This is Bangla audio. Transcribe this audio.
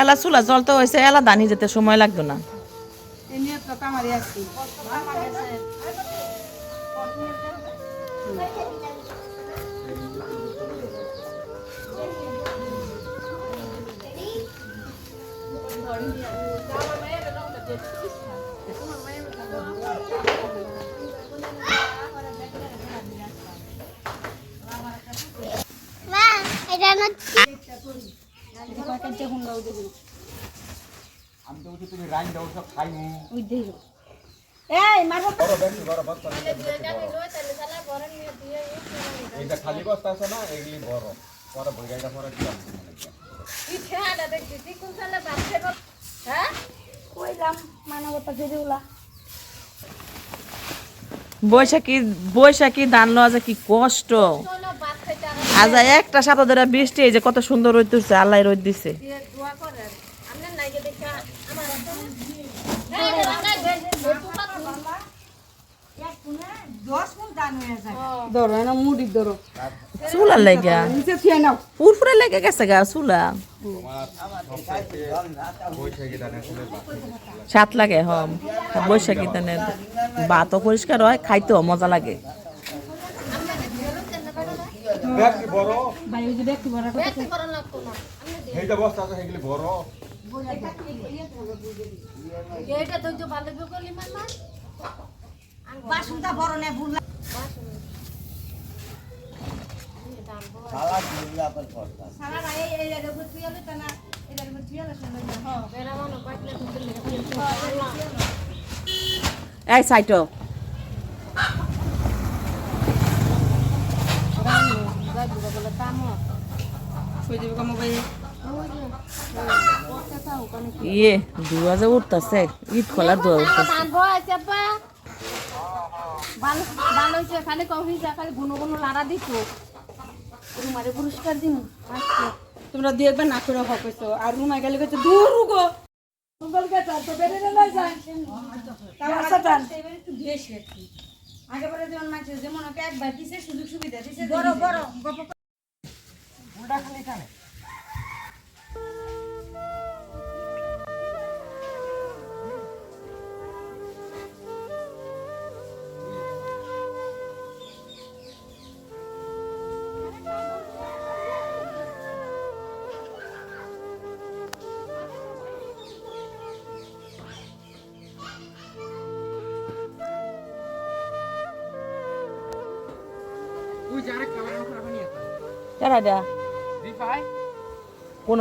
এলা চুলা জলতে হয়েছে, এলা দানি যেতে সময় লাগতো না। আমি তো বলছি তুমি রাইন দাও সব খাই মু এইটা খালি বস্তা আছে না, এগুলি বড় পরে বইগাইটা পরে দিলাম বৈশাখী ধান লওয়া যে কি কষ্ট। আজ একটা সাথে ধরে বৃষ্টি, এই যে কত সুন্দর রোদ দিচ্ছে, আল্লাহ রোদ দিছে। চুলা লেগা পুরপুরে লেগে গেছে গা চুলা, স্বাদ লাগে। বৈশাখী ধানের ভাতও পরিষ্কার হয়, খাইতেও মজা লাগে। এই সাইটো ইয়ে ধোয়া যে উঠতেছে, ঈদ খোলার ধোয়া উঠতেছে। খালি কফি খালি গুনো গুনো লাড়া দিত রুমারে পুরস্কার দিন। তোমরা দিয়ে একবার না করে হকেছো আর রুমায় গেলে গেছে দূর গো আগে পরে যেমন মানছে যেমন একবার দিছে সুযোগ সুবিধা দিছে বড় বড় খালি খানে কোন